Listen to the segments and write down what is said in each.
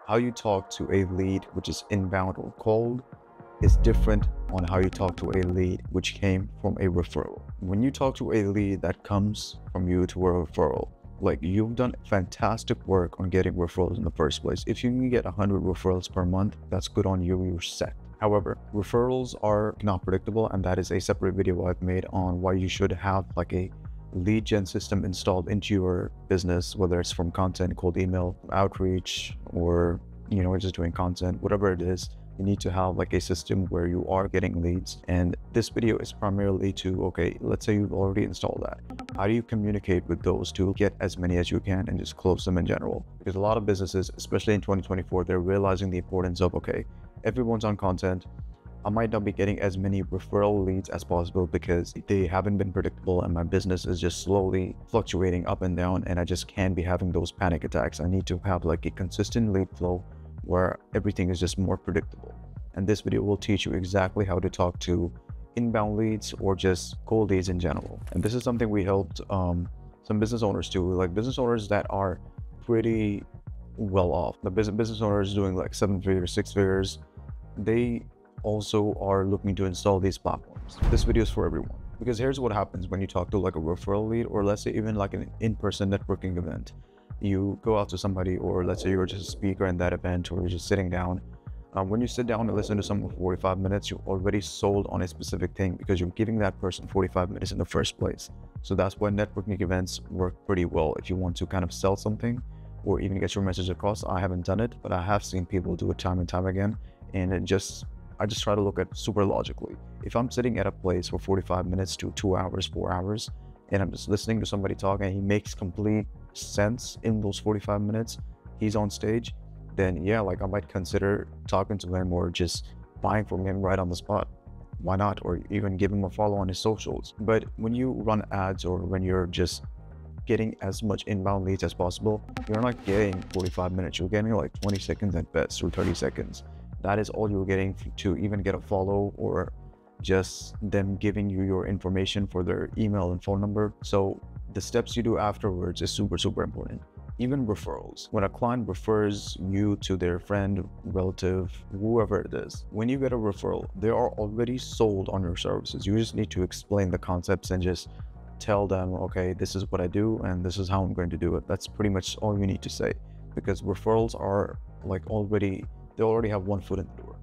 how you talk to a lead, which is inbound or cold, is different on how you talk to a lead which came from a referral. When you talk to a lead that comes from you to a referral, like you've done fantastic work on getting referrals in the first place. If you can get 100 referrals per month, that's good on you, you're set. However, referrals are not predictable, and that is a separate video I've made on why you should have like a lead gen system installed into your business, whether it's from content, cold email, outreach, or just doing content, whatever it is. You need to have like a system where you are getting leads. And this video is primarily to, okay, let's say you've already installed that. How do you communicate with those to get as many as you can and just close them in general? Because a lot of businesses, especially in 2024, they're realizing the importance of, okay, everyone's on content. I might not be getting as many referral leads as possible because they haven't been predictable and my business is just slowly fluctuating up and down, and I just can't be having those panic attacks. I need to have like a consistent lead flow where everything is just more predictable. And this video will teach you exactly how to talk to inbound leads or just cold leads in general. And this is something we helped some business owners do, like business owners that are pretty well off. The business owners doing like 7 figures, 6 figures, they also are looking to install these platforms. This video is for everyone, because here's what happens when you talk to like a referral lead, or let's say even like an in-person networking event. You go out to somebody, or let's say you're just a speaker in that event, or you're just sitting down. When you sit down and listen to someone for 45 minutes, you're already sold on a specific thing because you're giving that person 45 minutes in the first place. So that's why networking events work pretty well if you want to kind of sell something or even get your message across. I haven't done it, but I have seen people do it time and time again. And I just try to look at super logically. If I'm sitting at a place for 45 minutes to 2 hours, 4 hours, and I'm just listening to somebody talk and he makes complete sense in those 45 minutes, he's on stage, then yeah, like I might consider talking to him or just buying from him right on the spot. Why not? Or even give him a follow on his socials. But when you run ads, or when you're just getting as much inbound leads as possible, you're not getting 45 minutes, you're getting like 20 seconds at best, or 30 seconds. That is all you're getting to even get a follow, or just them giving you your information for their email and phone number. So the steps you do afterwards is super, super important. Even referrals. When a client refers you to their friend, relative, whoever it is, when you get a referral, they are already sold on your services. You just need to explain the concepts and just tell them, okay, this is what I do and this is how I'm going to do it. That's pretty much all you need to say, because referrals are like they already have one foot in the door.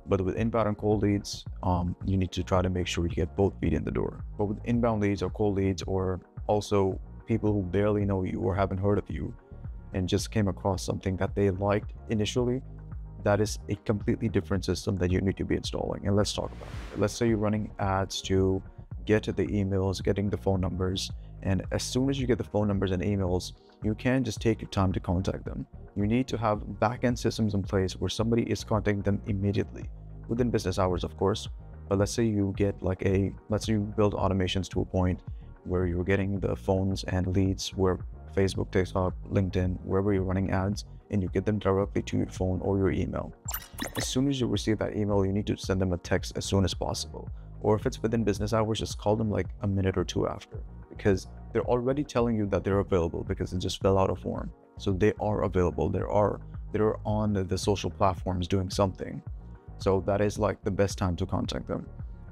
But with inbound and cold leads, you need to try to make sure you get both feet in the door. But with inbound leads or cold leads, or also people who barely know you or haven't heard of you and just came across something that they liked initially, that is a completely different system that you need to be installing. And let's talk about it. Let's say you're running ads to get to the emails, getting the phone numbers. And as soon as you get the phone numbers and emails, you can't just take your time to contact them. You need to have back-end systems in place where somebody is contacting them immediately, within business hours, of course. But let's say you get like let's say you build automations to a point where you're getting the phones and leads, where Facebook, TikTok, LinkedIn, wherever you're running ads, and you get them directly to your phone or your email. As soon as you receive that email, you need to send them a text as soon as possible. Or if it's within business hours, just call them like a minute or two after, because they're already telling you that they're available because they just fill out a form. So they are available. They're on the social platforms doing something. So that is like the best time to contact them.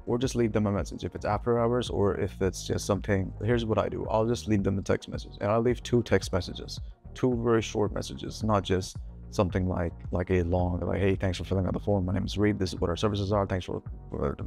Or just leave them a message if it's after hours, or if it's just something. Here's what I do. I'll just leave them a text message, and I'll leave 2 text messages, 2 very short messages, not just something like a long, like, hey, thanks for filling out the form. My name is Reed. This is what our services are. Thanks for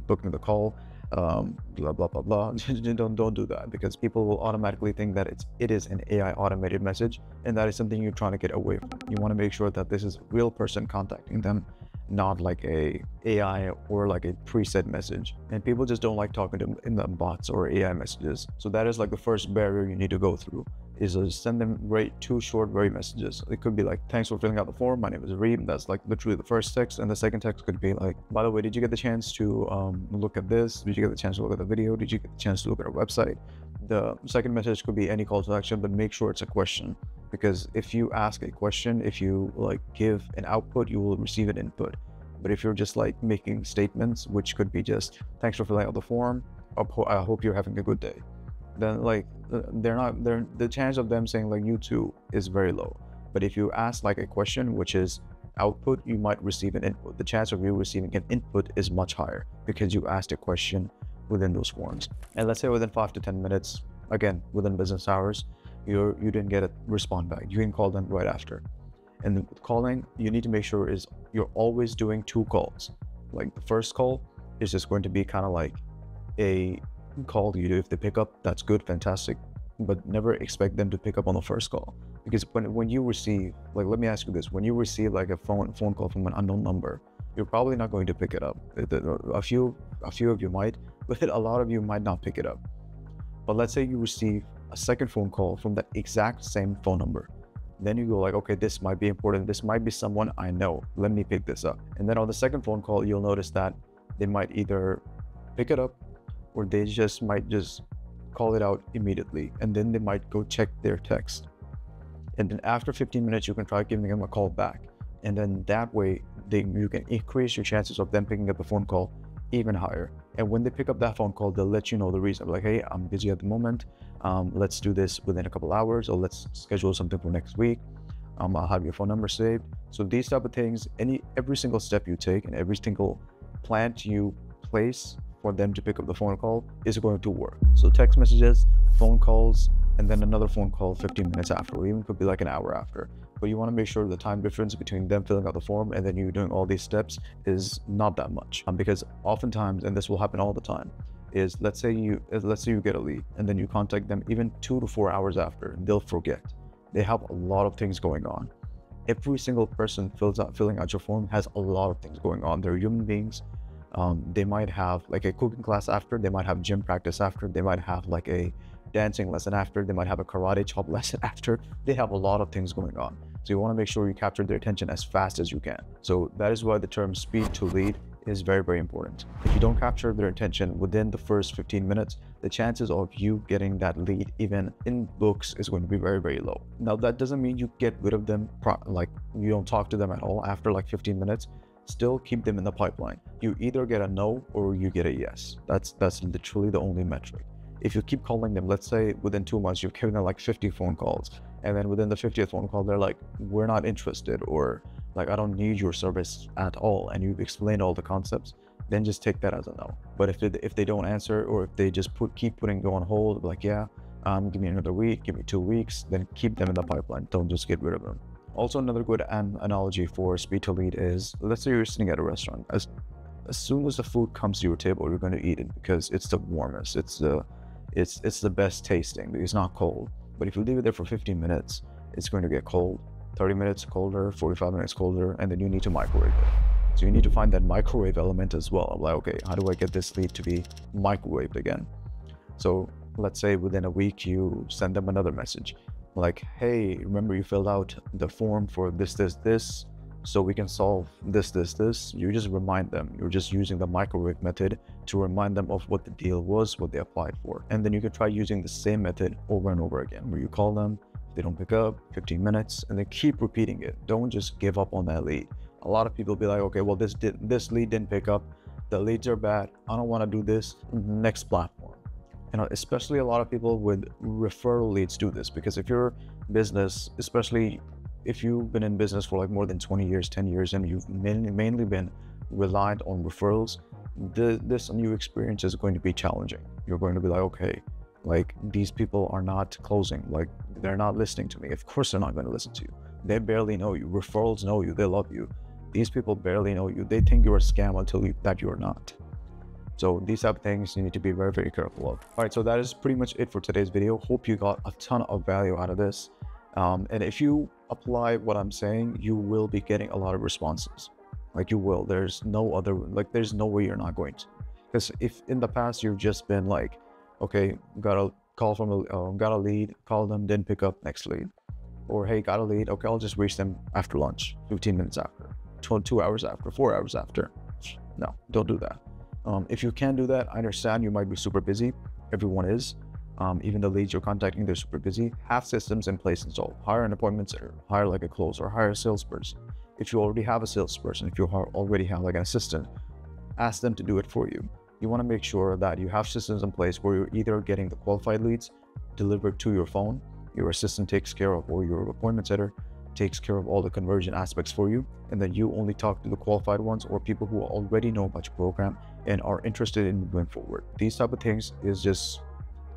booking the call. Blah, blah, blah, blah. Don't do that, because people will automatically think that it is an AI automated message, and that is something you're trying to get away from. You want to make sure that this is a real person contacting them, not like a AI or like a preset message. And people just don't like talking to them in the bots or AI messages. So that is like the first barrier you need to go through, is just send them 2 short, very messages. It could be like, thanks for filling out the form. My name is Reem. That's like literally the first text. And the second text could be like, by the way, did you get the chance to look at this? Did you get the chance to look at the video? Did you get the chance to look at our website? The second message could be any call to action, but make sure it's a question. Because if you ask a question, if you like give an output, you will receive an input. But if you're just like making statements, which could be just, thanks for filling out the form, I hope you're having a good day, then like the chance of them saying like you too is very low. But if you ask like a question, which is output, you might receive an input. The chance of you receiving an input is much higher because you asked a question within those forms. And let's say within 5 to 10 minutes, again, within business hours, you didn't get a response back. You can call them right after. And with calling, you need to make sure is you're always doing 2 calls. Like the first call is just going to be kind of like a call you do. If they pick up, that's good, fantastic. But never expect them to pick up on the first call, because when you receive, like, let me ask you this: when you receive like a phone call from an unknown number, you're probably not going to pick it up. A few of you might, but a lot of you might not pick it up. But let's say you receive a second phone call from that exact same phone number. Then you go like, okay, this might be important. This might be someone I know. Let me pick this up. And then on the second phone call, you'll notice that they might either pick it up or they might just call it out immediately. And then they might go check their text. And then after 15 minutes, you can try giving them a call back. And then that way, you can increase your chances of them picking up the phone call even higher. And when they pick up that phone call, they'll let you know the reason. Like, hey, I'm busy at the moment. Let's do this within a couple hours, or let's schedule something for next week. I'll have your phone number saved. So these type of things, every single step you take and every single plant you place for them to pick up the phone call is going to work. So text messages, phone calls, and then another phone call 15 minutes after, or even could be like an hour after. But you want to make sure the time difference between them filling out the form and then you doing all these steps is not that much. Because oftentimes, and this will happen all the time, is let's say you get a lead and then you contact them even 2 to 4 hours after, they'll forget. They have a lot of things going on. Every single person filling out your form has a lot of things going on. They're human beings. They might have like a cooking class after, they might have gym practice after, they might have like a dancing lesson after, they might have a karate chop lesson after. They have a lot of things going on. So you want to make sure you capture their attention as fast as you can. So that is why the term speed to lead is very, very important. If you don't capture their attention within the first 15 minutes, the chances of you getting that lead even in books is going to be very, very low. Now, that doesn't mean you get rid of them, like you don't talk to them at all after like 15 minutes. Still keep them in the pipeline. You either get a no or you get a yes. That's literally the only metric. If you keep calling them, let's say within 2 months, you've given them like 50 phone calls, and then within the 50th phone call, they're like, we're not interested, or like, I don't need your service at all, and you've explained all the concepts, then just take that as a no. But if they don't answer, or if they just keep putting you on hold, like, yeah, give me another week, give me 2 weeks, then keep them in the pipeline. Don't just get rid of them. Also, another good analogy for speed to lead is, let's say you're sitting at a restaurant. As soon as the food comes to your table, you're going to eat it because it's the warmest, it's the best tasting, it's not cold. But if you leave it there for 15 minutes, it's going to get cold, 30 minutes colder, 45 minutes colder, and then you need to microwave it. So you need to find that microwave element as well. I'm like, okay, how do I get this lead to be microwaved again? So let's say within a week, you send them another message like, hey, remember you filled out the form for this, so we can solve this. You just remind them. You're just using the microwave method to remind them of what the deal was, what they applied for. And then you can try using the same method over and over again, where you call them, if they don't pick up, 15 minutes, and then keep repeating it. Don't just give up on that lead. A lot of people be like, okay, well, this lead didn't pick up, the leads are bad, I don't want to do this, next platform. And especially a lot of people with referral leads do this, because if your business, especially if you've been in business for like more than 20 years, 10 years, and you've mainly been reliant on referrals, this new experience is going to be challenging. You're going to be like, okay, like these people are not closing, like they're not listening to me. Of course they're not going to listen to you. They barely know you. Referrals know you, they love you. These people barely know you. They think you're a scam until that you're not. So these type of things you need to be very, very careful of. All right, so that is pretty much it for today's video. Hope you got a ton of value out of this. And if you apply what I'm saying, you will be getting a lot of responses. Like you will. There's no way you're not going to. Because if in the past you've just been like, okay, got a call from got a lead, call them, didn't pick up, next lead. Or hey, got a lead, okay, I'll just reach them after lunch, 15 minutes after, 2 hours after, 4 hours after. No, don't do that. If you can do that, I understand you might be super busy. Everyone is. Even the leads you're contacting, they're super busy. Have systems in place installed. Hire an appointment center, hire like a closer, hire a salesperson. If you already have a salesperson, if you already have like an assistant, ask them to do it for you. You want to make sure that you have systems in place where you're either getting the qualified leads delivered to your phone, your assistant takes care of, or your appointment center takes care of all the conversion aspects for you, and then you only talk to the qualified ones or people who already know about your program and are interested in moving forward. These type of things is just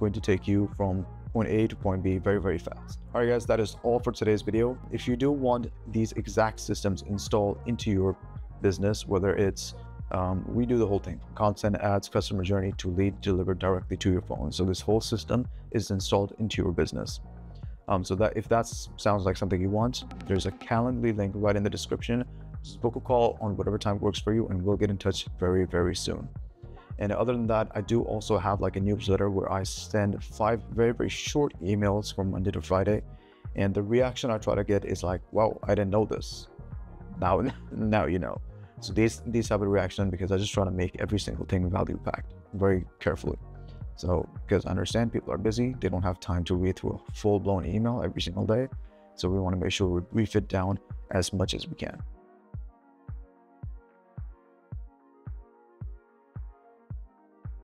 going to take you from point A to point B very, very fast. All right, guys, that is all for today's video. If you do want these exact systems installed into your business, whether it's we do the whole thing, content, ads, customer journey to lead delivered directly to your phone. So this whole system is installed into your business. So that if that sounds like something you want, there's a Calendly link right in the description. Just book a call on whatever time works for you, and we'll get in touch very, very soon. And other than that, I do also have like a newsletter where I send 5 very, very short emails from Monday to Friday. And the reaction I try to get is like, wow, I didn't know this. Now you know. So these type of reaction, because I just try to make every single thing value packed very carefully. So because I understand people are busy, they don't have time to read through a full-blown email every single day. So we want to make sure we brief it down as much as we can.